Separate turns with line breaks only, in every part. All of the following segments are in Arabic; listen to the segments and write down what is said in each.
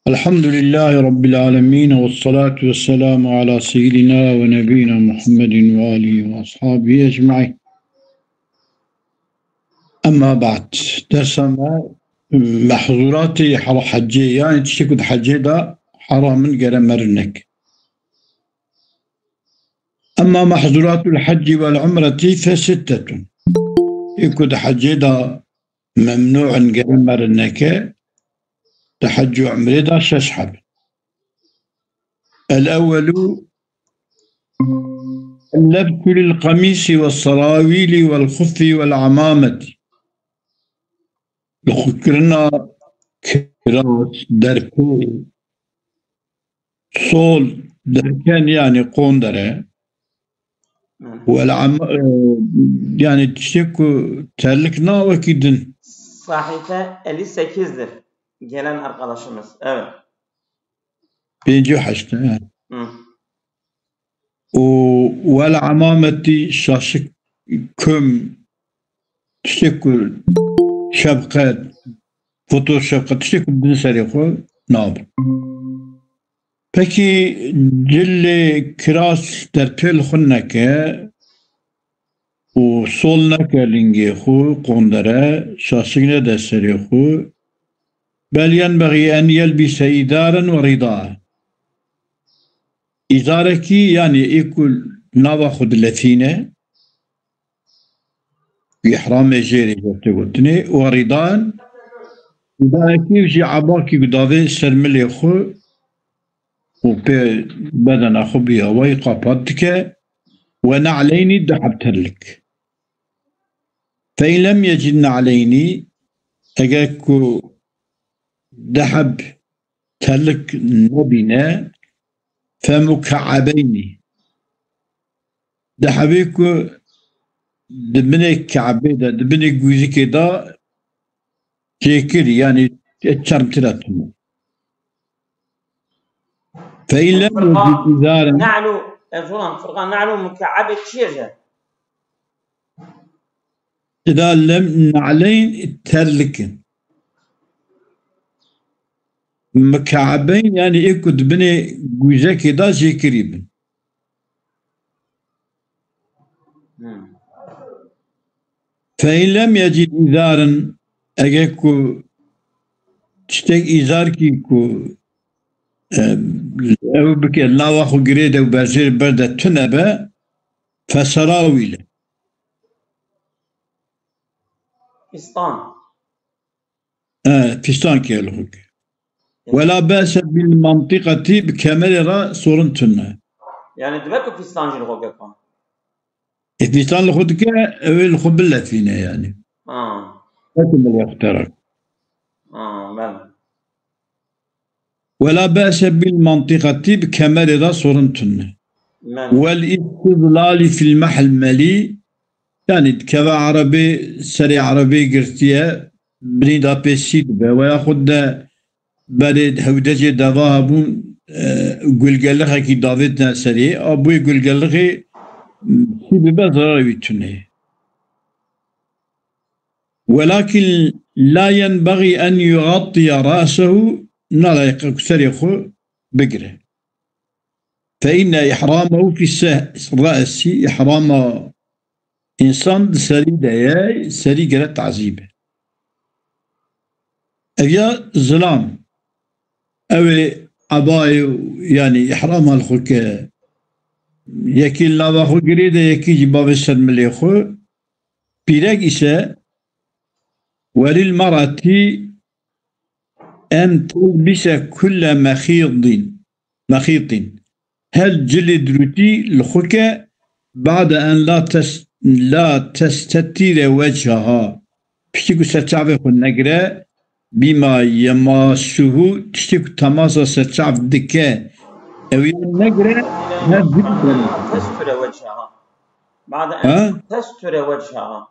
الحمد لله رب العالمين والصلاة والسلام على سيدنا ونبينا محمد وآله وأصحابه أجمعين. أما بعد درسنا محظورات حجية يعني تشتكد حجي دا حرام جرمرنك. أما محظورات الحج والعمرة فستة يكد حجي دا ممنوع جرمرنك تحج عمري دا ششحب. الأول اللبس للقميص والسراويل والخف والعمامة. لخكرنا كراس دركي صول دركان يعني قوندرة يعني تشتكو terlikna vakidin.
Sahife 58'dir. Gelen arkadaşımız. Evet.
Birinci haçta yani. والعمامة شاشك كم تشتكو شبكات فوتو شبكات تشتكو بنسريخو ناب. Peki cille kiras terpel khunake و solnak lingi khu qondara شاشكنا دسريخو بل ينبغي أن يلبس إدارا ورداء. إزارك يعني يكون ناخذ لثينة بإحرام جيري قلتني وردان إزارك يجي عباكي قدافي سرملي خو وبدن أخو بيها ويقابتك ونعلين دحبت لك. فإن لم يجد نعليني أجاكو دحب تلك نبينا فمكعبين دحبيكو دبني كعبي دا دبني جوزيكي دا كيكري يعني تشرمتلاتهم. فإن لم يجد إزارا
نعلو فرقان نعلو مكعبة شيرجة
إذا لم نعلين ترلكن مكعبين يعني يكد بني جوزيكي دا كريبن. فإن لم يجد إزارا أجاكو تشتك إزاركي كو أو بكي الله واخو قريدة وبازير بردة تنبا فسراويل فستان كيالوك ولا بأس بالمنطقة بكاميرا صورنتنا.
يعني دبكو فستان جلغوكا
فستان لخدك أو الخبلة فينا يعني لكن الاختراق
بل
ولا بأس بالمنطقة بكاميرا صورنتنا والاستظلال في المحل ملي يعني كذا عربي سريع عربي قرتيا بريدا بيسيد وياخد بريد هودجي دافابون قل قلقها كي دافيدنا سريع أبوي قل قلقي سيبي بضراري تنه. ولكن لا ينبغي أن يغطي رأسه نلا يكسرخو بقره. فإن إحرامه في الرأس إحرام إنسان سري دايا سري قرأت عزيبه. أبيا ظلام أو أباي يعني إحرام الخوك يكي الله خو قريده يكي جباب السلم اللي خو بيراك إسا وللمرأة أن تلبس كل مخيط هل جلد روتي الخوك بعد أن لا تستتر وجهها بشتكو ستعرف النقرة بما يماسه تشتكو تماسا ستعرف الدكاء أو النقرة
تستر وجهها بعد أن تستر وجهها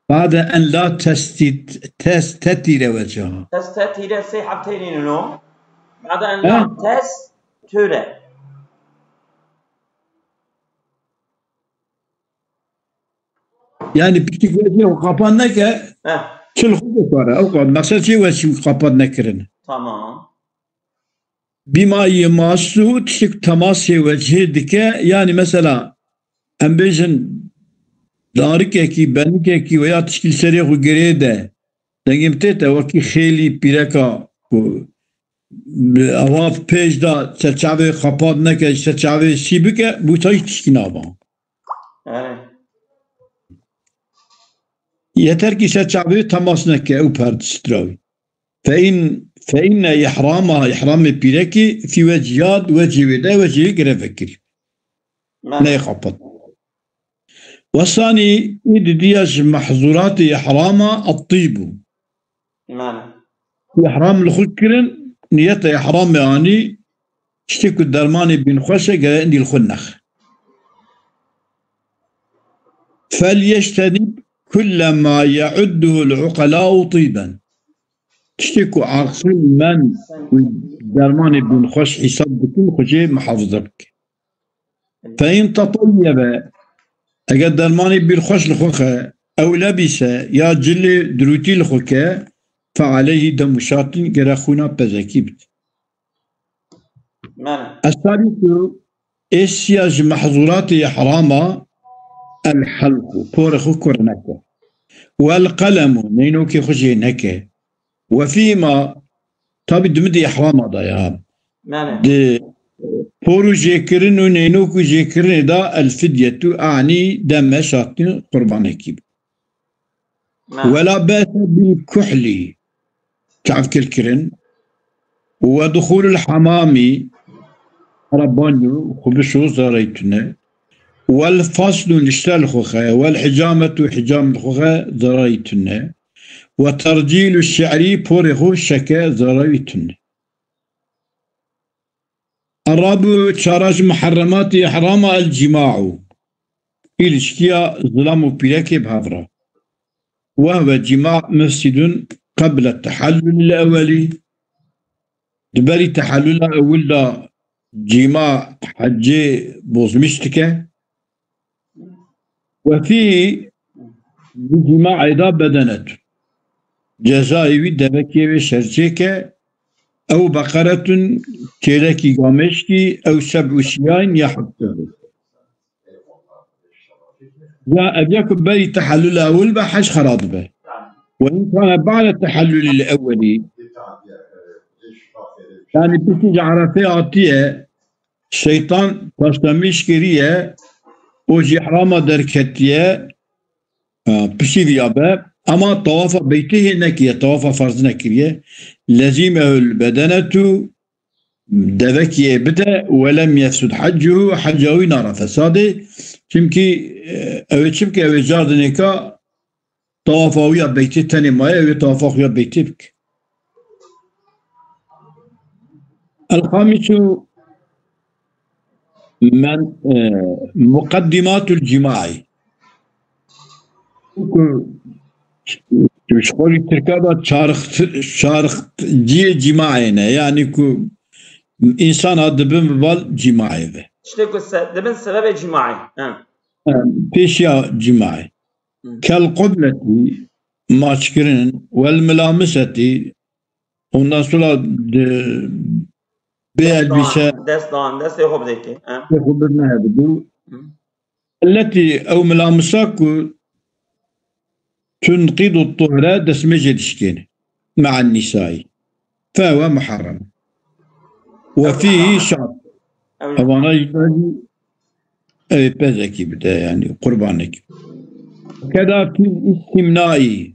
بعد أن لا تستتر وجهها
تستتر سيحبتين النوم بعد أن لا تستر
يعني بتيجي وقابلنا كا شو الخبز ترى أو قاد مقصد شيء وش قابلنا كرنا
tamam.
بما يماسه تشك تماسي وجهه دكه يعني مثلا ام بيجن داركي بنكي ويا تشكيل سريع وجريده دنگم تيتا وكي خيلي بيركا اواف پیش دا سرچاوه خپاد نکه سرچاوه سی بکه بوتایش تشکی نابا
Evet.
yeter ki سرچاوه تماس نکه او پرد ستراوي فإن إحرام بيركي في وجهات وجه ودا وجه غير فكري لا يخبط والثاني إذ دياج محظورات إحرامه الطيب في إحرام الخكرن نية إحرام يعني اشتكوا الدرماني بن خشة قال عندي الخنخ فليجتنب كل ما يعده العقلاء طيبا تشتكوا عاقل من درماني بن خش حساب بكل خشي محافظتك فإن تطيب أجد درماني بن خش لخوخه أو لبس يا جلي دروتي لخوكه فعليه دم شاطن جرخونا بزكيبت الثالث إسياج محظورات إحراما الحلق بورخو كورنكه والقلم نينوكي خشي نكه وفيما طبي دمدي إحراما ضيام دي بورو جيكرن ونينوكو جيكرن دا الفدية أعني دم شاطن قربان كيب ولا بأس بالكحل تعرف كالكرن ودخول الحمام ربانيو خبشو زاريتنا والفصل نشتال خوخا والحجامة حجام الخوخا زاريتنا وترجيل الشعري بوريخو شكا زاريتنا الرابع تشارج محرمات إحرام الجماع إلشتيا ظلام بيلاكي بهافرا وهو جماع مفسد قبل التحلل الأولي دبالي تحلل أول دا جماع حجي بوزمشتكه وفيه بجماع إذا بدنت جزائي دبكي وشرشيكه أو بقرة كيلكي قامشكي أو 7 شياين يحطه لا أبيك بالي تحلل أول بحش خراط به وإن كان بعد التحلل الأولي يعني بتيجي عرفة عطية الشيطان تشتميش كريه وجي حرامة دركتية بشي بيابا أما طواف بيته نكية طواف فرض نكريه لزيمه البدنة دبكي بدا ولم يفسد حجه حجه نار فساده چمكي او جاردنكا طوافاوية بيتي تاني مايا او طوافاوية بيتي بك الخامس من مقدمات الجماع شخوري تركابة شارخ جي جماعينا يعني كو إنسان هذا بمبال جماعي به
اشتكوا دبن سبب جماعي
بيشيا جماعي كالقبلة ما تشكرين والملامسة والناس بالبسة
دست يخوب ذيكي
يخبرنا هذا التي أو ملامساكو تنقض الطهرة دسمجة تشكين مع النساء فهو محرم وفيه شرط أولا يجب بذكي بدا يعني قربانك كذا في الاستمناء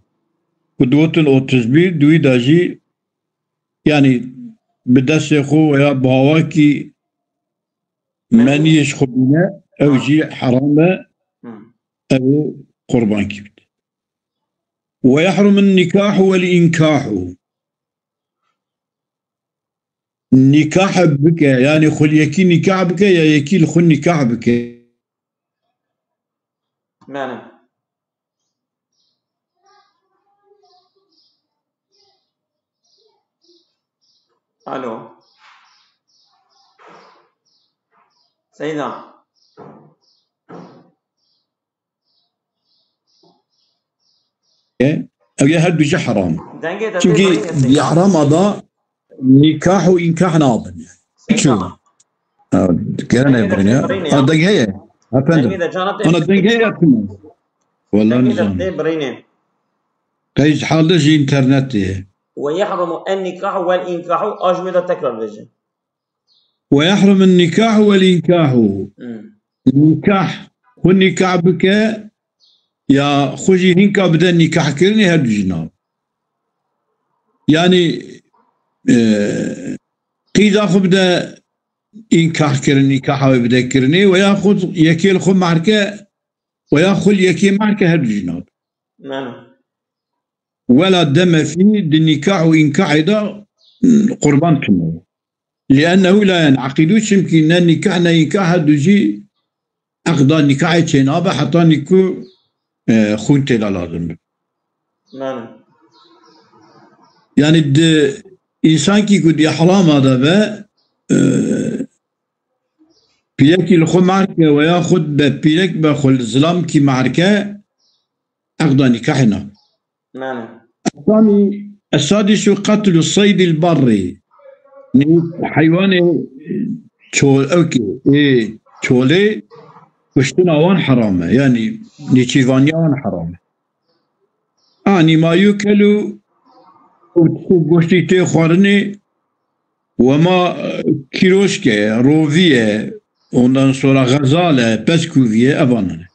قدوة أو تزبير دوي داجي يعني بدس يخو ويا بهواكي من يشخو بنا أو جي حرامة أو قربانك بدا ويحرم النكاح والإنكاح نكاح بك يعني خل يكي نكاح بك يا يكي الخل نكاح بك
معنى الو سيدنا
او يا هل بيجي حرام چونكي حرام هذا نكاح وإنكاح نابن شو كان يبرينيا الدنيا أفندم أنا الدنيا كمان والله نظام كيس حالش إنترنت
ويحرم النكاح والإنكاح أجمل تكرار فيجن
ويحرم النكاح والإنكاح النكاح والنكاح بك يا خوشي هنكا بدا النكاح كرني هاد الجناب يعني قيد بدا إنكاح كرني نكاح ويبدا كرني وياخذ يكيل خم معركة وياخذ يكيل معركة هاد الجناب ولا دم فيه النكاح وإنكاح إذا قربان كمه لأنه لا ينعقدوش يمكن النكاح نكاح هدوجي أقضى نكاح تنابه حتى نكو خونتي لازم يعني إنسان كي يقول يا حرام هذا با بيكي الخو معركة وياخذ ببيلك بخل الظلام كي معركة أقضى نكاحنا الثاني السادس قتل الصيد البري حيوان تشول اوكي ايه تشولي وشتنا وان حرامه يعني نيتشيفانيا وان حرامه اني ما يوكلوا وغوشتي تي خورني وما كيروشكي روفيه وندان صورة غزالة بسكوفية أبانا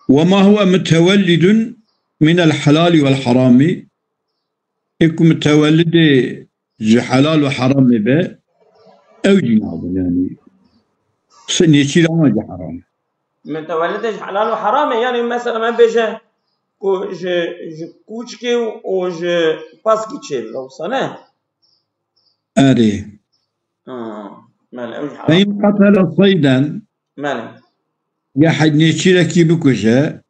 وما هو متولد من الحلال والحرام يكون متولد حلال وحرام به أو جناب يعني سنيتي لا حرام
متولد حلال وحرام يعني مثلا ما بيجي كوچكي و باسكيتشي لو صنع
أري فإن قتل صيدا يحد نيتي لكي بكجا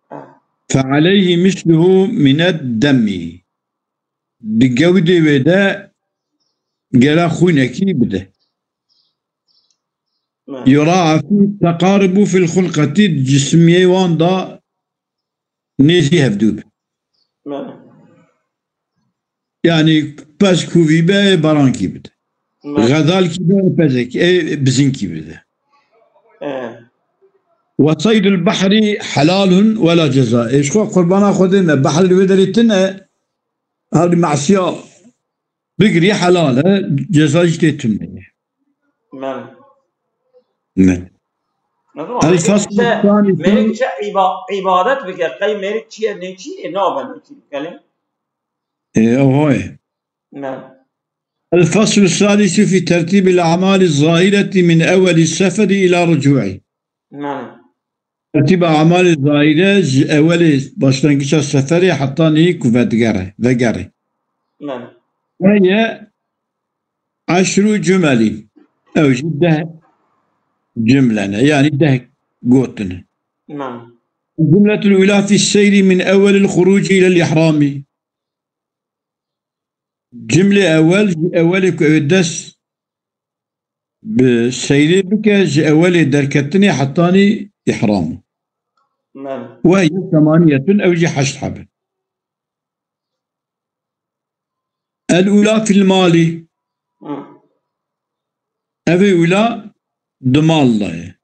فعليه مثله من الدم بجودة ودا جلا خونكي بده يراعى في التقارب في الخلقة الجسمية واندا نيزي هفدوب يعني باسكو في با برانكي بده غزال كي بازك بزين كي بده وصيد البحر حلال ولا جزاء ايش خو قربانا خذنا بحر اللي ودريتنا هذه معصيه بقري حلال جزاء جتتنا نعم
هذا الفصل الثاني ميرك عبادات بك قي ميرك شيء نيجي نوبل كلام
هوي
نعم
الفصل الثالث في ترتيب الأعمال الظاهرة من أول السفر إلى رجوعه
نعم
ترتيب أعمال الظاهرة أول başlangıç السفر حتى نيك وفدقره
نعم
وهي 10 جمل أو جده جملة يعني ده قوتنا
نعم
الجملة الأولى في السير من أول الخروج إلى الإحرام جملة أول كودس بالسير بك أول دركتني حطاني إحرام
نعم
وهي 8 أو 10 حبة الأولى في المال أبي أولى دمال الله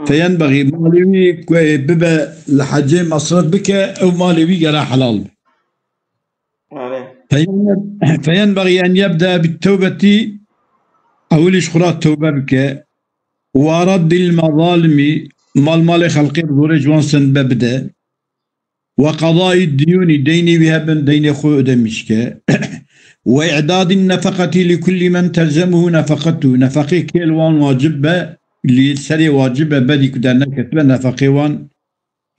فينبغي مالوي ببا الحجة مصرف بك أو مالوي جرى حلال فينبغي أن يبدأ بالتوبة أو الإشخراء التوبة بك ورد المظالم مال خلقي بذور جوان سن ببدأ وقضاء الديون ديني بها بن دين خو دمشك وإعداد النفقة لكل من تلزمه نفقته نفقه كيلوان واجبة اللي سري واجبة بدي كدنا كتبه نفقيوان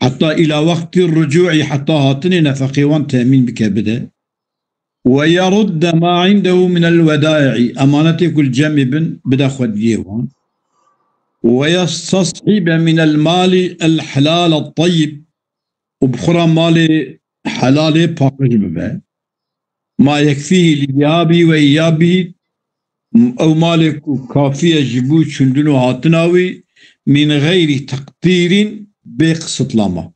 حتى إلى وقت الرجوع حتى هاتني نفقيوان تأمين بك بدأ ويرد ما عنده من الودائع أمانة كل جانب بدا خديوان ويستصحب من المال الحلال الطيب وبخرى مال حلال باقج ببا ما يكفيه لذهابه وإيابه أو مالك كافية جبوت شندنو هاتناوي من غير تقدير بقسط لما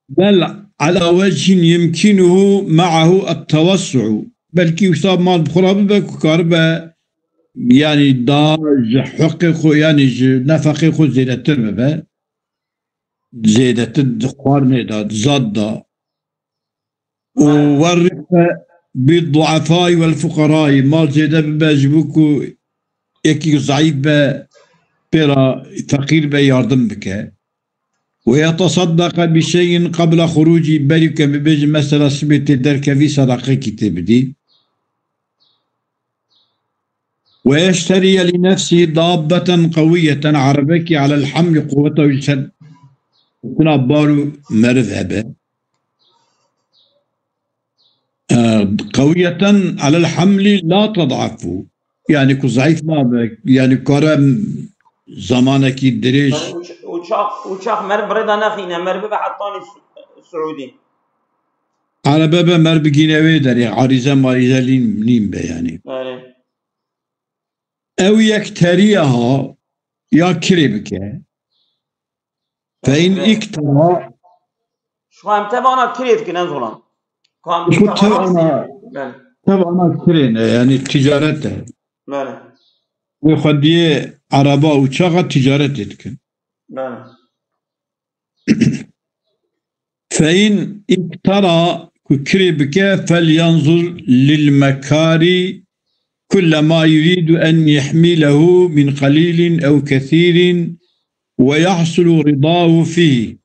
بل على وجه يمكنه معه التوسع بلكي وصاب مال بخراب بك كاربا يعني دا حقي خو يعني نفقي خو زيادة تربة زيادة تخوارني دا زاد دا وورث بالضعفاء والفقراء مال زيادة بجبوكو يكي ضعيف بيرا فقير بياردم بك ويتصدق بشيء قبل خروج بالك ببيج مثلا سبت الدرك في صدقة كتاب دي ويشتري لنفسه ضابة قوية عربك على الحمل قوته يشد كنا بارو مرذهبة قوية على الحمل لا تضعف يعني كضعيف ما بك يعني كرم زمانك دريش
وشاخ مر بريدا نخينا مر ببا حطاني السعودي
على بابا مر بقيناوي دري عريزة ماريزة لين بي يعني او يكتريها يا كريبك فإن اكترى
شو هم تبعنا كريت كنا نزولا
شو تبعنا كرين يعني تجارته وخدي عربا وشاغة تجارتك فإن اكترى كريبك فلينظر للمكاري كل ما يريد أن يحمله من قليل أو كثير ويحصل رضاه فيه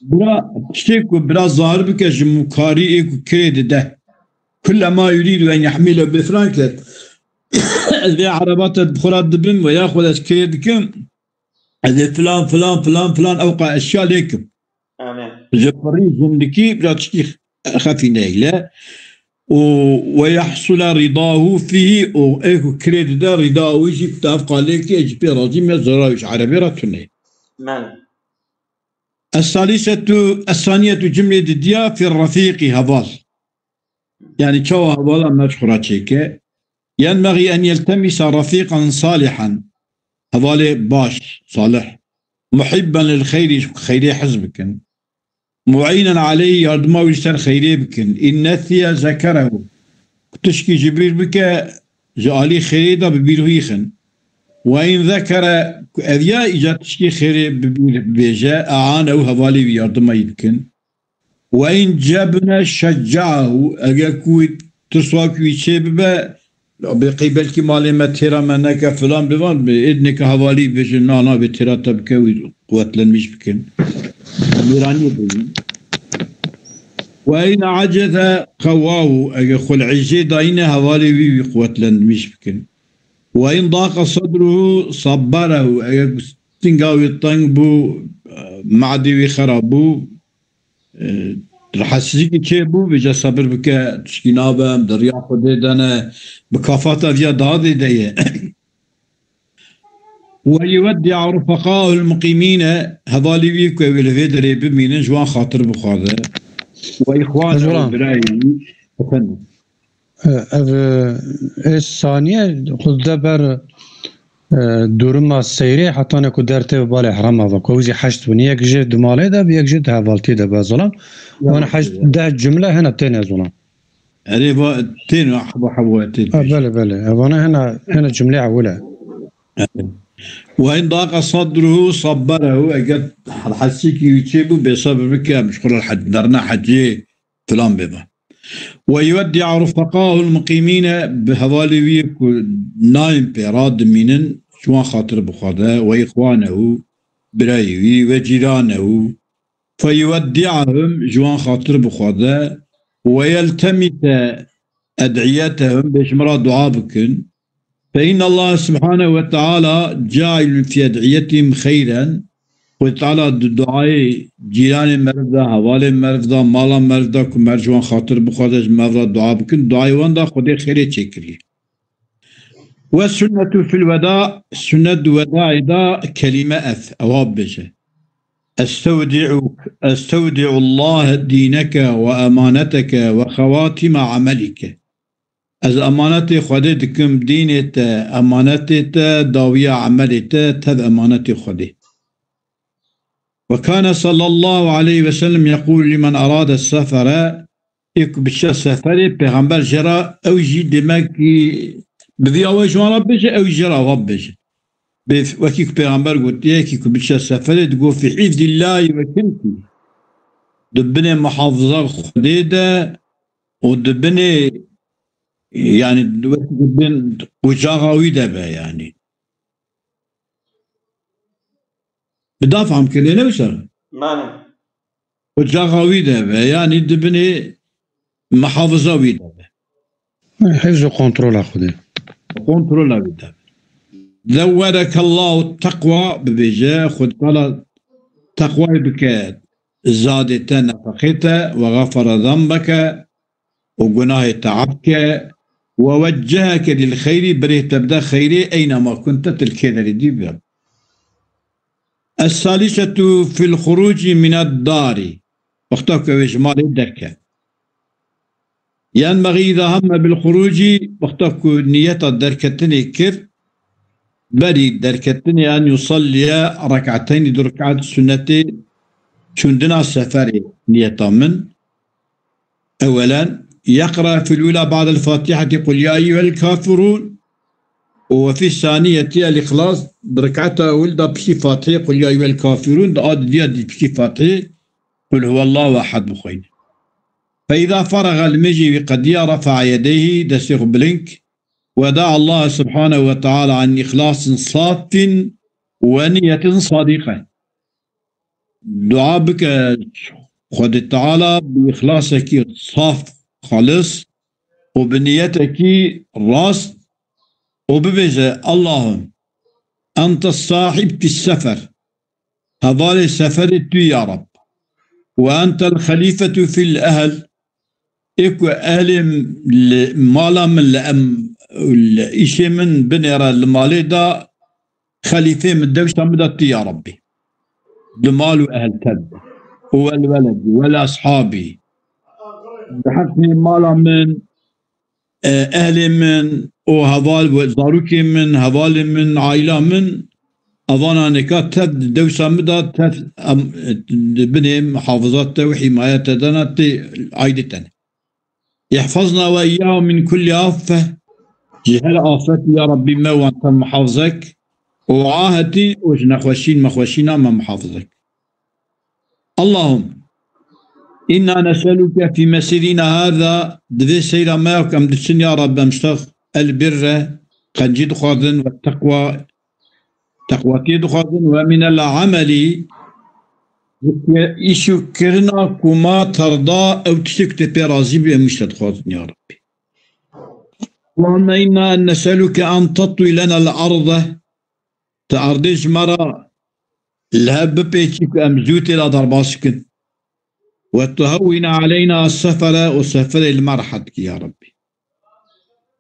برا تشتكو برا ظاهر بك جمكاري كريد ده كل ما يريد أن يحمله بفرانكت إذا عربات بخرات دبن ويأخذ أسكريدكم إذا فلان فلان فلان فلان أوقع أشياء لكم
آمين
جبري زندكي برا تشتيخ خفي نايلة ويحصل رضاه فيه او ايكو كريد ده رضاه يجي بتافق عليك يجي راضي من الزراويش عربي راتوني الثانية جملة ديا في الرفيق هبال يعني شو هبال أما تخرجك ينبغي أن يلتمس رفيقا صالحا هبال باش صالح محبا للخير خيري حزبك معينا عليه يردما ويستر خيري بكن إن نثي ذكره تشكي جبريل بك جعلي خيري دا ببيرهيخن وإن ذكر أذيا إجا تشكي خيري بيجا أعانه هوالي ويردما يبكن وإن جبنا شجعه أجا كوي تسواك ويشيب بقبل كي مالي ما تيرا منك فلان بفان بإذنك هوالي بيجا نانا بتيرا تبكي وقتلا مش بكن ميراني بين وإن عجز قواه أقول عجي داينا هوالي بي قوتلا مش بكن وإن ضاق صدره صبره أقول تنقاوي الطنبو معدي وخرابو رحسيكي شيبو بجا صبر بك تشكينابا مدريا خدي دانا بكافاتا فيا دادي دايه ويودع رفقاء المقيمين هذالي بيكو والفيدري بمين جوان خاطر بخاطر وإخوانه براي
الثانية خذ دبر دورما السيري حتى أنا كدرت بالي حرام هذا كوزي حشت ونيك جد مالي ده بيك جد هذالتي ده بظلام وأنا حشت ده الجملة هنا تاني ظلام
يعني تين حبوتين
بله أنا هنا الجملة أولى
وإن ضاق صدره صبره أجد حسيكي يتشيبه بصبر بك مش كل الحج درنا حجي فلان بما ويودع رفقاء المقيمين بهوالي ويك نايم بيراد منن شوان خاطر بخاطر وإخوانه برايوي وجيرانه فيودعهم جوان خاطر بخاطر ويلتمس أدعيتهم بشمرا دعاء بكن فإن الله سبحانه وتعالى جاعل في أدعيتهم خيرا وتعالى دعاء جيران مرضى حوالي مرضى مالا مرضى كمرجوان خاطر بخاطر مرضى دعاء بكن دعاء واندا خدي خير تشكري والسنة في الوداع سنة الوداع دا كلمة أواب بجه استودع الله دينك وأمانتك وخواتم عملك از امانت خودی دکم دینت امانت داویه عملت تد امانت خودی وكان صلى الله عليه وسلم يقول لمن أراد السفر ایک بچه سفری پیغمبر جرا او جی دمکی بذی آوه جوانا بجه او جرا واب بجه وكي پیغمبر قلت ياكي بچه سفری دقو في حفظ الله وكنتي دبني محافظة خديدة ودبني يعني دبن وجاغاوي دبا يعني بدافع عم كلي نوسر
ماني
وجاغاوي دبا يعني دبني محافظة ويدبا
حفظ وكنترول أخذي
كنترول ويدبا ذورك الله التقوى ببجاء خد قال تقوى بك زادت نفقك وغفر ذنبك وجناه تعبك ووجهك للخير بريه تبدا خيري اينما كنت تلكيذ رديب. الثالثة في الخروج من الدار واختك وجمال الدركة ينبغي إذا هم بالخروج واختك نية الدركة كر بري دركتني أن يصلي ركعتين دركعات السنة شندنا السفر نية من أولا يقرأ في الأولى بعد الفاتحة قل يا أيها الكافرون وفي الثانية الإخلاص بركعتها ولد بشي فاتحة قل يا أيها الكافرون دعاد دي بشي فاتحة قل هو الله أحد بخير. فإذا فرغ المجي قد رفع يديه دسيغ بلينك ودعا الله سبحانه وتعالى عن إخلاص صاف ونية صادقة. دعاء بك خد تعالى بإخلاصك صاف خالص وبنيتك راس وببجة اللهم أنت الصاحب في السفر هذا السفر يا رب وأنت الخليفة في الأهل إكو أهل مالا من الإشي من بنيرا المالي دا خليفة من دوشة مدت يا ربي دمال أهل تد والولد والأصحابي بحثني مالا من أهل من وهذال وزاروكي من هذال من عائلة من أظن نكات تد دوشة مدت بني محافظات وحماية دانت عيدتنا يحفظنا وإياهم من كل آفة جهل آفة يا ربي ما وانت محافظك وعاهتي وجنا خوشين مخوشينا ما محافظك. اللهم إنا نسألك في مسيرنا هذا دذي سيرا ما يكم دسن يا رب مشتغ البر قد جد خاذن والتقوى تقوى خاذن ومن العمل يشكرنا كما ترضى أو تشكت برازي بمشتد خاذن يا ربي. اللهم إنا نسألك أن تطوي لنا الأرض تعرضيش مرة الهب بيتك أمزوت إلى ضرباسك وتهون علينا السفر وسفر المرحد يا ربي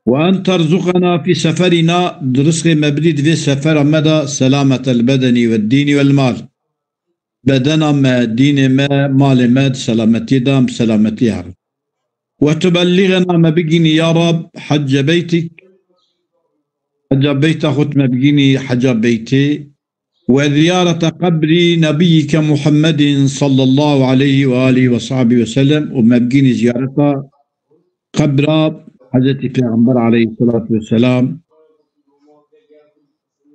وأن ترزقنا في سفرنا درسك مبريد في سفر مدى سلامة البدن والدين والمال بدنا ما دين ما مال ما سلامتي دام سلامتي يا رب وتبلغنا ما بقيني يا رب حج بيتك حج بيت أخت ما بقيني حج بيتي وزيارة قبر نبيك محمد صلى الله عليه وآله وصحبه وسلم وما بقيني زيارة قبر حضرت پیغمبر عليه الصلاة والسلام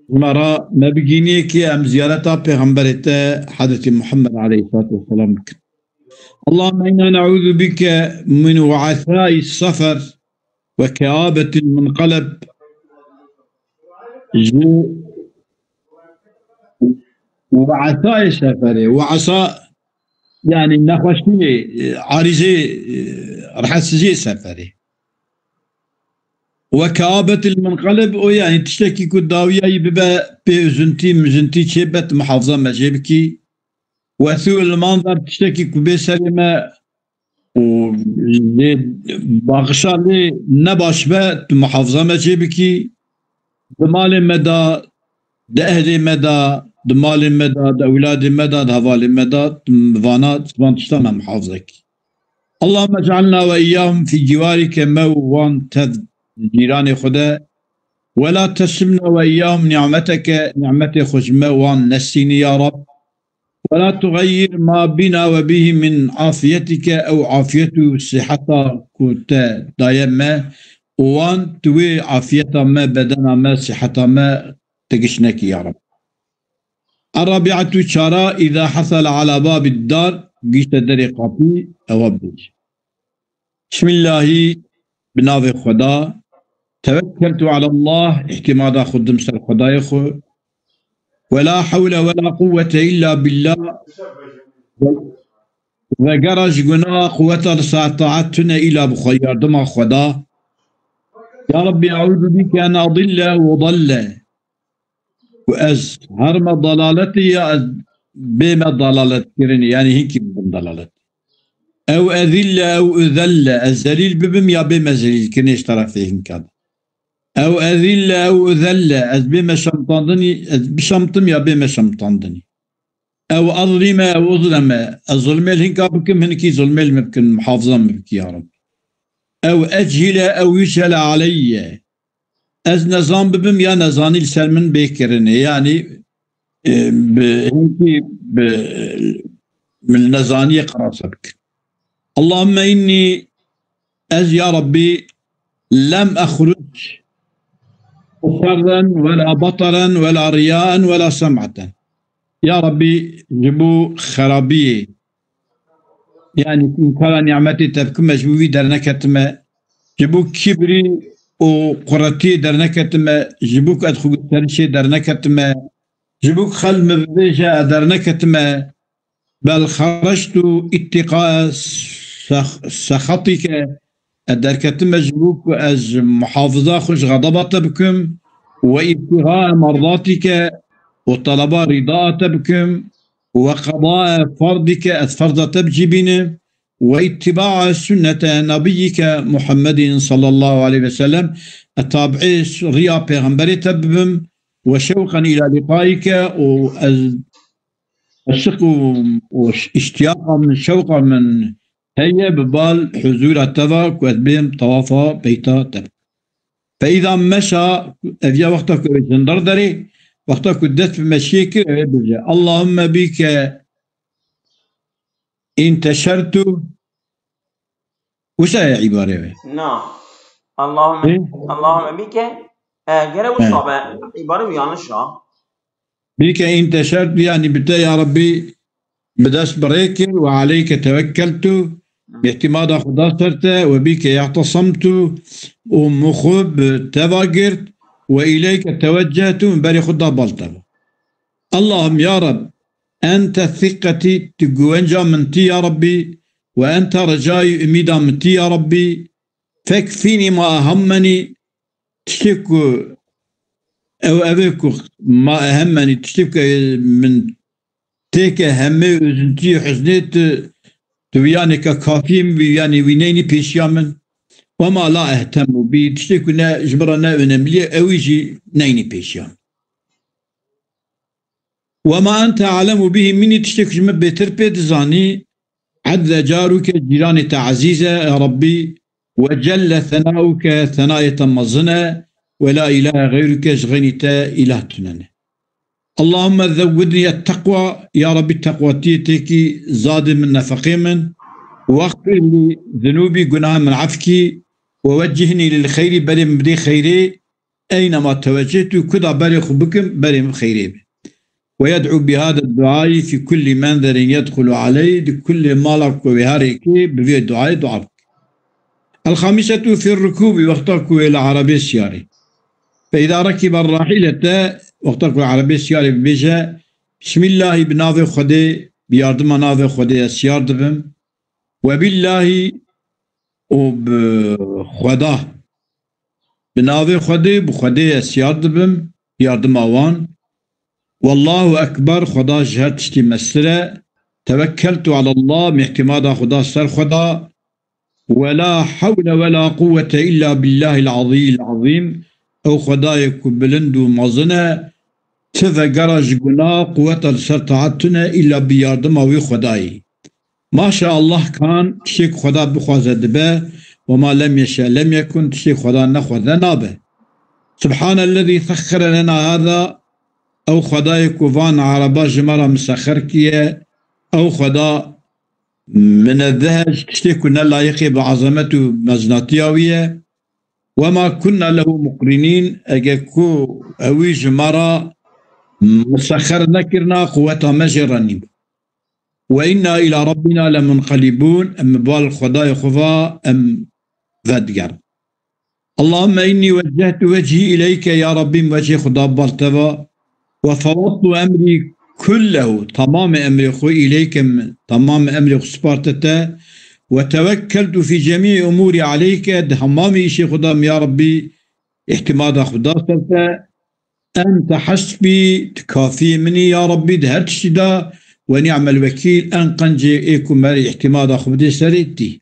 مرة ما بقيني كي أم زيارة پیغمبر حضرت محمد عليه الصلاة والسلام. اللهم إنا نعوذ بك من وعثاء السفر وكآبة المنقلب وعثاء السفر وعثاء يعني نخوشني عارزي رحسجي سفري وكآبة المنقلب ويعني تشتكي كداوية يبقى بأزنتي مزنتي شبت محافظة مجيبكي وسوء المنظر تشتكي كبه سلمة وباغشا لي نباش بات محافظة مجيبكي دمال مدى دأهل مدى دمال مدى دأولاد مدى دهوال مدى فانات فانتشتما محافظك. اللهم اجعلنا وإياهم في جوارك موان تذ جيران خدا ولا تسمنا وإياهم نعمتك نعمة خزمة وان نسيني يا رب ولا تغير ما بنا وبه من عافيتك أو عافيته صحة كوتا دايما وان توي عافية ما بدنا ما صحة ما تقشنك يا رب. الرابعة شارع إذا حصل على باب الدار قيشت دريقاتي أوبج. بسم الله بناظر خدا توكلت على الله اعتمادا خدم سر خدايخو ولا حول ولا قوة إلا بالله وقرج قنا قوة ساطعتنا إلى بخير دم خدا. يا ربي أعوذ بك أن أضل وضل وأز هرم ضلالتي يا بما ضلالت كرني يعني هيك من ضلالت أو أذل أو أذل الزليل ببم يا بما زليل كنيش ترى فيه كذا أو أذل أو أذل أز بما شمطندني بشمطم يا بما شمطندني أو أظلم أو أظلم الظلم الهنكا بكم هنكي ظلم الممكن محافظة مبكي يا رب. أو أجهل أو يجهل علي أز نظام ببم يا نظاني السلمن بيكرني يعني هنكي من نظاني قرصك. اللهم إني أز يا ربي لم أخرج شرا ولا بطرا ولا رياء ولا سمعة. يا ربي جبو خرابية يعني إن كان نعمتي تبكم مجموعي درنكتما جبو كبري وقرتي درنكتما جبوك أدخل ترشي درنكتما جبوك خل مبيجة درنكتما بل خرجت اتقاء سخطك الدركتما جبوك أز محافظة خش غضبت بكم وابتغاء مرضاتك وطلب رضاء بكم وقضاء فرضك أسفرض تبجبين واتباع سنة نبيك محمد صلى الله عليه وسلم التابعي ريا پیغمبر تبهم وشوقا إلى لقائك والشق واشتياقا من شوقا من هيا ببال حضور التفاق وأتبهم طوافا بيتا تبك. فإذا مشى أفيا وقتك ويتندر داري وقتك ودت بمشيك اللهم بك انتشرت وش هي عبارة؟
نعم اللهم بك جرى وصابة عبارة ويانشها
بك انتشرت يعني بتا يا ربي بداس بريكر وعليك توكلت باعتماد خدا صرت وبك اعتصمت ومخوب تفاقرت وإليك توجهت من بري خدا بلطب. اللهم يا رب أنت ثقتي تقوانجا منتي يا ربي وأنت رجائي أميدا منتي يا ربي فاكفيني ما أهمني تشتكو أو أبيكو ما أهمني تشتكو من تيك همي وزنتي حزنيت توياني كافيم وياني وينيني بيشيامن وما لا أهتم بي تشتكونا جبرنا ونملي أو يجي نيني بيشيام وما أنت أعلم به مني تشتكو جمع بيتر بيدزاني عد جارك جيران تعزيزة يا ربي وجل ثناؤك ثناية مظنة ولا إله غيرك جغنيتا إله تننه. اللهم ذودني التقوى يا ربي التقوى تيتيكي زاد من نفقي من واغفر لي ذنوبي قناها من عفكي ووجهني للخير بل مبدي خيري أينما توجهت كذا بريخ بكم بري خيري. ويدعو بهذا الدعاء في كل منذر يدخل عليه لكل مالك وبهاريكي بذي الدعاء دعاء. الخامسة في الركوب وقتك إلى عربي السياري. فإذا ركب الراحلة وقتك العربي السياري بيجا بسم الله بناظر خدي بياردم ناظر خدي السيار دبم وبالله وبخدا بناظر خدي بخدي السيار دبم بياردم اوان والله أكبر خدا جهت تشتي مسرة توكلت على الله باعتماد خدا سر خدا ولا حول ولا قوة إلا بالله العظيم أو خدايك بلند ومظنة تفقرج قنا قوة السرطعتنا إلا بياردم أو خداي ما شاء الله كان تشيك خدا بخوازد به وما لم يشاء لم يكن تشيك خدا نخوذ نابه. سبحان الذي سخر لنا هذا او خدای کوفان عربا جمرا مسخر کیه او خدا من الذهج تشتكنا لايقي بعظمته مزناتياوية وما كنا له مقرنين أجاكو أوي جمرا مسخر نكرنا قوة مجرنين وإنا إلى ربنا لمنقلبون أم بال خداي خفا أم فدقر اللهم إني وجهت وجهي إليك يا ربي وجه خدا بالتبا وفوضت أمري كله تمام أمري خو إليك تمام أمري سبارتتا وتوكلت في جميع أموري عليك تمامي شيخ خدام يا ربي احتماد خدا سلتا أنت حسبي تكافي مني يا ربي دهرت شدا ونعم الوكيل أن قنجي إيكم مالي احتماد خبدي سريتي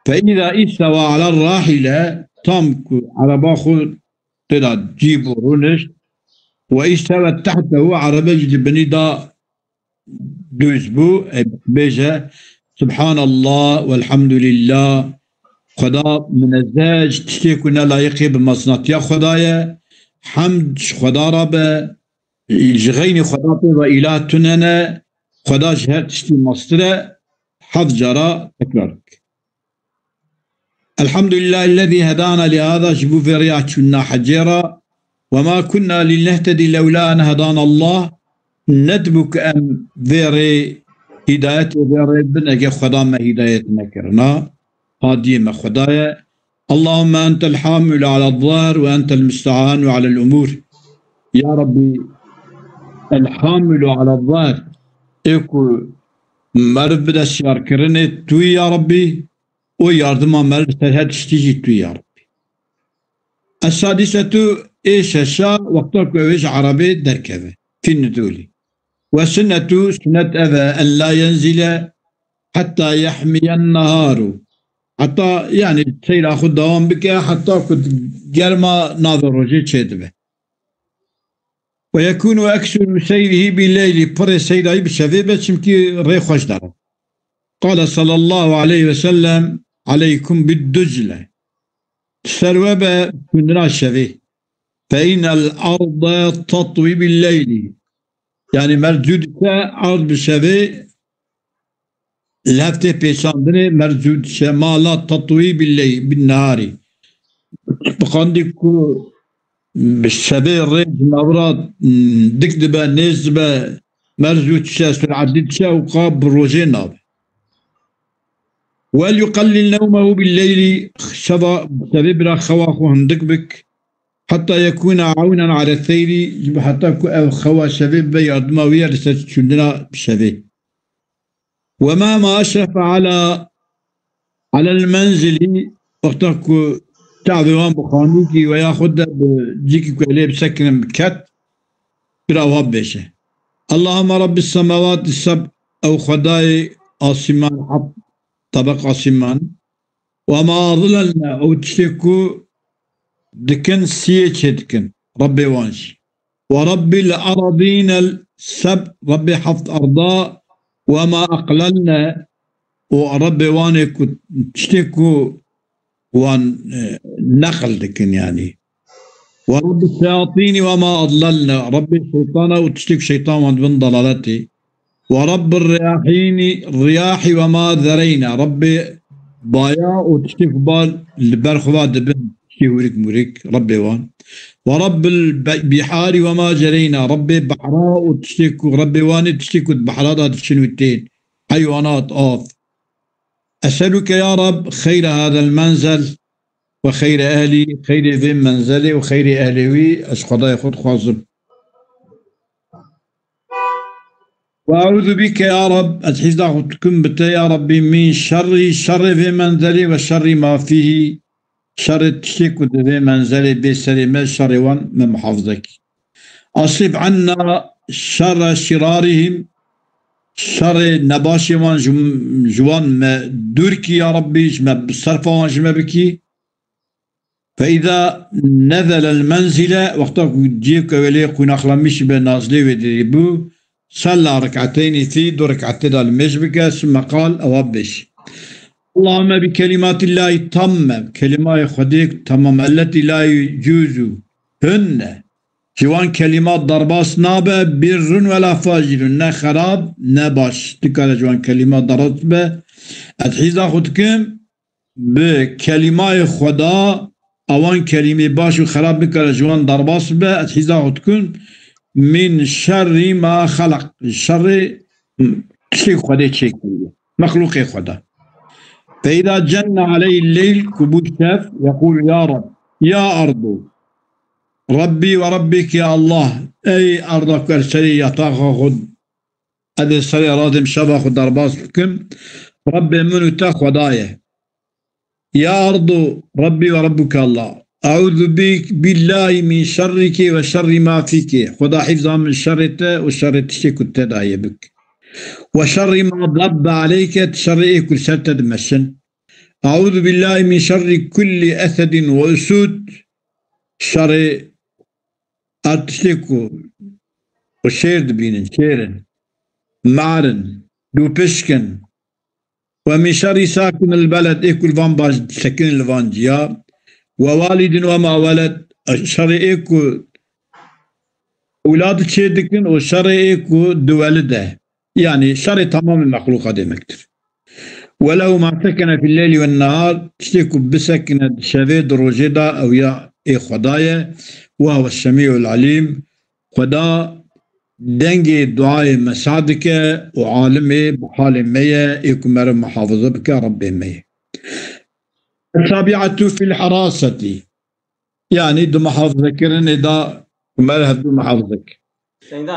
فإذا استوى على الراحلة تامكو على باخو طلع جيبو رونش واستوت تحته عربي جبني دا دوزبو بيجا سبحان الله والحمد لله خدا من الزاج تشتيكونا لايقي بمصنات يا خدايا حمد خدا ربا جغيني خدا وإله تننا خدا جهر تشتي مصدر حظ جرى تكرارك الحمد لله الذي هدانا لهذا جبو في رياحتنا حجيرا وما كنا لنهتدي لولا أن هدانا الله ندبك أم فيري هداية فيري بنك خدا ما هدايتنا كرنا هادية خدايا اللهم أنت الحامل على الظهر وأنت المستعان على الأمور يا ربي الحامل على الظهر إيكو مرد بدا الشيار كرني توي يا ربي وياردما مرد سرهد تشتيجي توي يا ربي السادسة إيش الشاء وقتك ويش عربي دركبه في النزول وسنة سنة أذى أن لا ينزل حتى يحمي النهار حتى يعني تسير أخذ دوام بك حتى كنت جرما ناظر رجي شدبه ويكون أكثر سيره بالليل بر سيره بشفيبة شمكي ريخوش دار قال صلى الله عليه وسلم عليكم بالدجلة سروبة من الشفيه فإن الأرض تطوي بالليل يعني مرجود أرض بشفيه لفته پیشاندن مرجود شمالات تطوی بالليل بالنهار بقاندي كو بالشبه الريج مورات دكدبه نزبه مرجود شاس العديد شا وقاب بروجين ناب وليقلل نومه بالليل شضا سبب خواخو هندك بك حتى يكون عونا على الثير حتى كو خوا شباب بيضماوية لستشندنا بشبه وما ما أشرف على المنزل وقتك تعذوان بخانيكي وياخد بجيكي كوالي بسكن بكت براواب بيشه اللهم رب السماوات السبع أو خداي آسمان حط طبق آسمان وما ظللنا أو تشتكو دكن سيتش دكن ربي وانش ورب الأراضين السبع ربي حفظ أرضاء وما أقللنا وربي واني كنت تشتكو وان نقل دكن يعني ورب الشياطين وما أضللنا ربي الشيطان وتشتك شيطان من ضلالتي ورب الرياح وما ذرينا ربي بايا وتشتك بال البرخوات دبن تشتك مريك ربي وان ورب البحار وما جرينا ربي بحراء وتشتك ربي وان تشتك بحرات الشنوتين حيوانات أسألك يا رب خير هذا المنزل وخير أهلي خير ذي منزلي وخير أهلي أشخاص يخد خاصب وأعوذ بك يا رب أتحيزكم بتا يا ربي من شر في منزلي وشر ما فيه شر التشيك ذي منزلي بسري ما شر وان من محافظك أصرف عنا شر شرارهم شر نباشي وان جوان ما دوركي يا ربي ما بصرف وان جما بكي فإذا نزل المنزل وقتك جيك وليق ونخلمش بنازلي ودريبو صلى ركعتين في دو ركعتين المشبكة ثم قال أوبش اللهم بكلمات الله التامة كلمات خديك تمام التي لا يجوز هن جوان كلمات ضرباس نابه بر ولا فاجر نا خراب نا باش تكال جوان كلمات ضرباس اتحيزا خودكم بكلمات خدا اوان كلمة باش وخراب بكال جوان ضرباس اتحيزا خودكم من شر ما خلق شر شيء خدا شيء مخلوق خدا فإذا جن عليه الليل كبوت شاف يقول يا رب يا أرض ربي وربك يا الله أي أرضك السرية تاخذ هذه السرية رادم شبخ ضرباس بكم ربي منو تاخذ داية يا أرض ربي وربك الله أعوذ بك بالله من شرك وشر ما فيك خدا حفظا من شرته وشر تشيك التداية بك وشر ما ضب عليك تشر كل سرت دمشن أعوذ بالله من شر كل أسد وأسود شر أرتشلكو وشيرد بينن شيرن معرن دو بشكن ومن شر ساكن البلد إيكو الفان باج سكن الفانجيا ووالد وما ولد شر إيكو أولاد تشيدكن وشر إيكو دولده يعني شر تمام المخلوقات ديمكتر ولو ما سكن في الليل والنهار تشتكوا بسكن شفيد روجدا أو يا إيه خدايا وهو السميع العليم خدا دنجي دعاء مساعدك وعالمي بحال مية إيكم مر محافظة بك ربي مية السابعة في الحراسة يعني دو محافظة كرن إذا مالها دو محافظك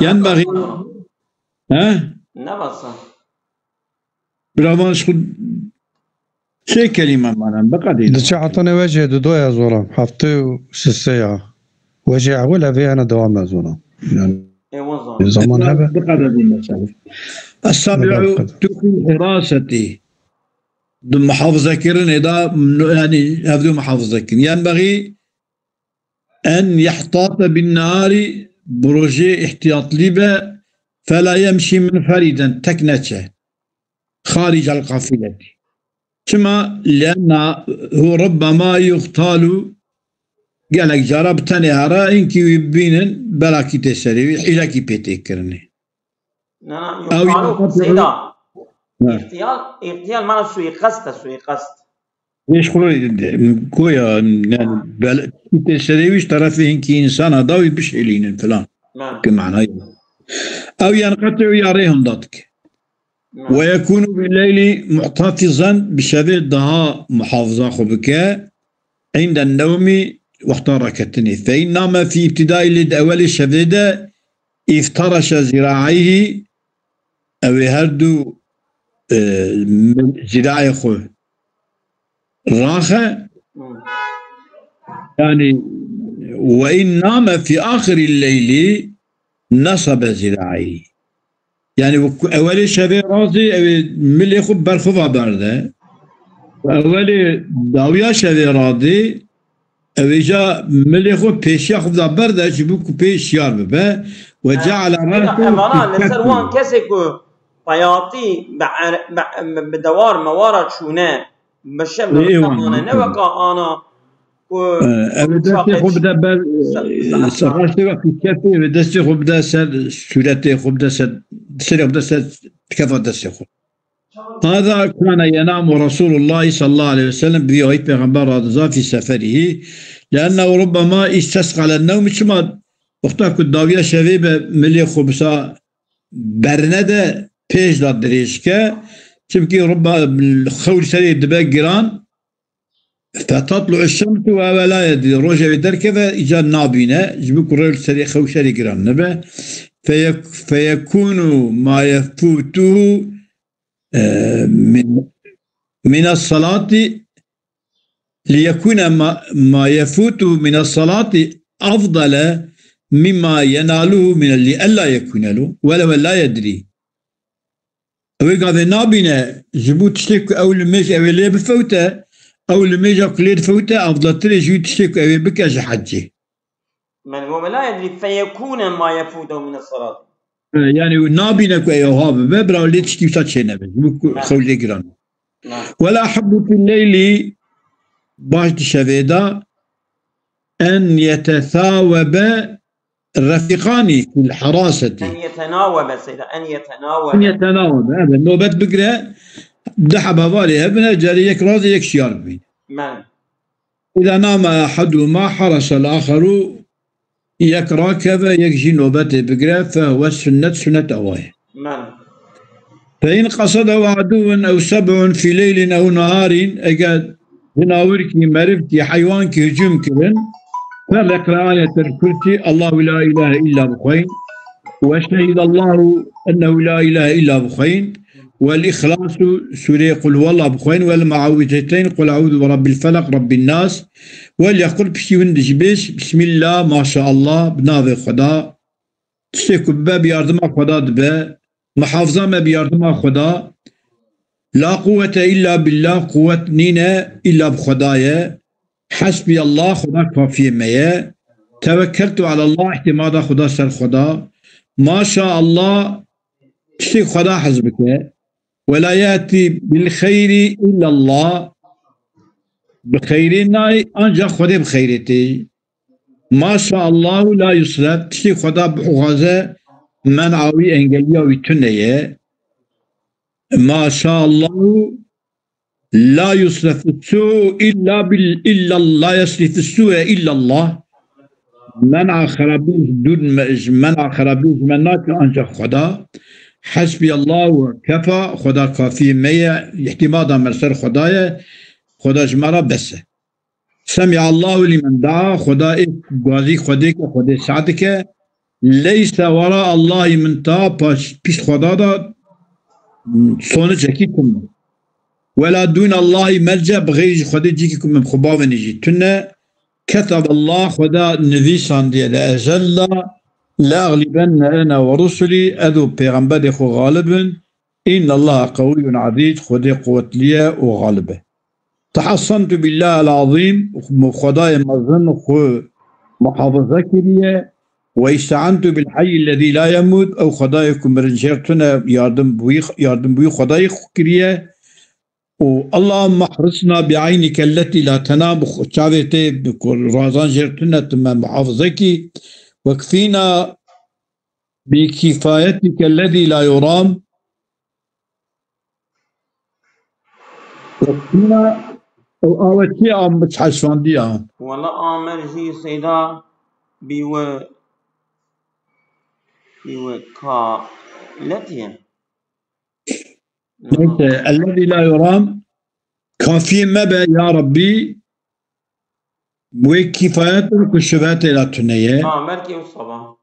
ينبغي ها؟
نبصر
برافانش خود شيء كلمة معنا بقى دي
دشي عطاني وجه دو يا زورا حفتي ساعة وجه ولا في أنا دوام زورا يعني زمان هذا
بقى دي المسألة السابع في الحراسة دو محافظة كرن إذا يعني هذو محافظة كرن ينبغي أن يحتاط بالنهار بروجي احتياط لبا فلا يمشي منفردا تكنته خارج القافلة كما لأن هو ربما يغتال قال لك جربتني هرا إنكي يبينن بلاكي تسري إلاكي بيتكرني
نعم سيدا اغتيال معنى سوي قصد
ليش خلوني كويا يعني بلاكي تسري ويش طرفي إنكي إنسان هداوي بشعلين فلان كمعنى أو ينقطع ياريهم ضدك ويكون بالليل محتفظا بشبه ضها محافظة خبك عند النوم وقت ركعتين فإن نام في ابتداء الليل أول الشبيدة افترش ذراعيه أو هردو ذراعي خو راخة يعني وإن نام في آخر الليل نصب ذراعيه يعني أولي شبه رازي أو ملي خب برخوفا برده أولي داويا شبه راضي أو جا ملي خب بيشيا خب برده جبوكو بيشيار ببا وجعل راسه
أمانا لسروان كسيكو بياطي بدوار موارد شونه بشم نمتقانا نوكا أنا
دستي خوب ده بر سراشته وقتی کفی دستی خوب ده سر صورته خوب ده سر خوب ده سر كفى دستي خوب هذا كان ينام رسول الله صلى الله عليه وسلم برواية پیغمبر رضا في سفره لأنه ربما استثقل النوم شما وقتا كنت داوية شوية ملي خوبسا برنده پیش داد دريش که چمكي ربما خول سري دبا جران فتطلع الشمس ولا يدري رجع بدركة إجا نابينة جبك رجل سري خوشري جران نبه فيكون ما يفوته من الصلاة ليكون ما يفوته من الصلاة أفضل مما يناله من اللي ألا يكون له ولو لا يدري ويقعد نابينة جبوت تشتك أول ميش أول اللي بفوته أو لما يجا كليد فوته أفضل تري جوي تشتك أبي بكاش حجي
من هو لا يدري فيكون ما يفوته من الصلاة
يعني نابينك أيها ببرا اللي تشتي ساتشينا خولي جران ولا أحب في الليل باش شفيدا أن يتثاوب الرفيقان في الحراسة
أن يتناوب سيدة، أن يتناوب.
أن يتناوب هذا النوبة بقرة دحب هذا ابنه جري يكراز يكشيار بي. إذا نام أحدهما حرس الآخر يكرا كذا يكشي نوبته بقرة فهو سنة أواه. فإن قصده عدو أو سبع في ليل أو نهار أجد هناورك مرفتي حيوانك هجوم كذن فليقرأ آية الكرسي الله لا إله إلا بخين وشهد الله أنه لا إله إلا بخين والإخلاص سورة قل هو الله بخين والمعوذتين قل أعوذ برب الفلق رب الناس وليقول بشي وندش بيش بسم الله ما شاء الله بناظر خدا تستيكب باب ياردما خدا دبا محافظة ما بياردما خدا لا قوة إلا بالله قوة نينا إلا بخدايا حسبي الله خدا كافي ميا توكلت على الله اعتماد خدا سر خدا ما شاء الله تشتي خدا حسبك ولا يأتي بالخير إلا الله بخيرنا أنجا خدا بخيرتي ما شاء الله لا يصرف تشتي خدا بحغازة منعوي انجليا ويتنية ما شاء الله لا يصرف السوء إلا الله يصرف السوء إلا الله منع خرابيز دون منع خرابيز مناك أنجا خدا حسبي الله وكفى خدا كافي مية احتمادا مرسل خدايا خدا جمرة بس سمع الله لمن دعا خدا قاضي خديك خدا سعدك ليس وراء الله من تا بيش خدا دا صونة جاكيكم ولا دون الله ملجأ بغير خدا جيكم من خباب نجي تنة كتب الله خدا نفيسان دي لأجل لا أغلبن أنا ورسلي أذو بيغمبر خو غالبا إن الله قوي عزيز خدا قوة لي وغالبه تحصنت بالله العظيم خدايا مظن خو محافظة كريه واستعنت بالحي الذي لا يموت أو خدايكم رنجرتنا ياردم بوي خداي كريه واللهم احرسنا بعينك التي لا تنام شافتي بكل رازان جرتنا تمام محافظك وكفينا بكفايتك الذي لا يرام وكفينا أوتي عم بتحسن ديان
والله آمر جي سيدا بيو كالتين
الذي لا يرام كافي مبا يا ربي وكفايتك والشفاة لا تنية
ملكي والصبا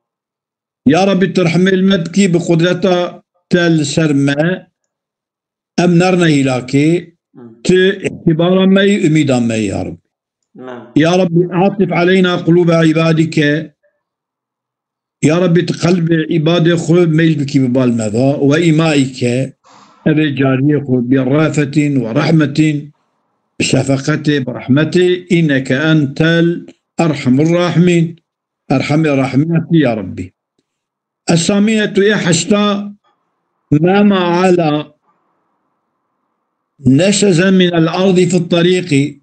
يا ربي ترحم المبكي بقدرته تل سرما أم نرنا هلاكي اعتبارا مي أميدا مي يا رب يا رب عاطف علينا قلوب عبادك يا رب تقلب عبادك خذ ميل بكي ببال ماذا وإمائك الرجالية برافة ورحمة بشفقته برحمته إنك أنت الأرحم الراحمين أرحم الراحمين يا ربي السامية يا حشتا ما على نشزا من الأرض في الطريق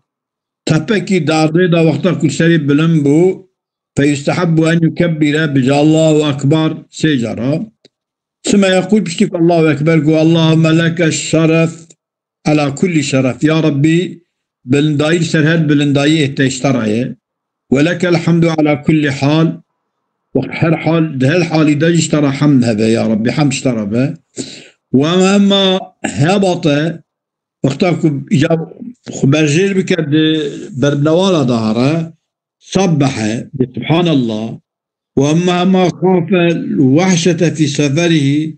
تبكي داردا وقتا كل سريب بلنبو فيستحب أن يكبر بجا الله أكبر سيجرة ثم يقول بشتك الله أكبر قول اللهم لك الشرف على كل شرف يا ربي بلنداي سرهد بلنداي تشترعي ولك الحمد على كل حال وهر حال ده الحال ده اشترى حمد هذا يا ربي حمد اشترى به ومما هبط وقتاكم إجاب خبرجير بكد برنوالا ظهره صبح سبحان الله وأما ما خاف الوحشة في سفره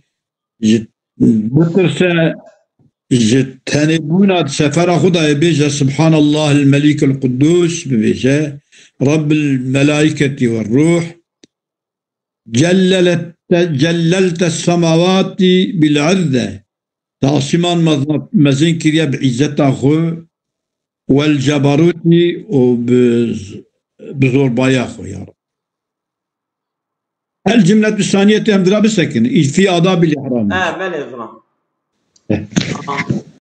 جتنبون سفر خدا بيجا سبحان الله الملك القدوس بيجا رب الملائكة والروح جللت السماوات بالعذة تعصمان مزين كريا بعزته والجبروت وبزور باياخو يا رب الجملة الثانية تهم ذرا بسكن في آداب الإحرام
بلى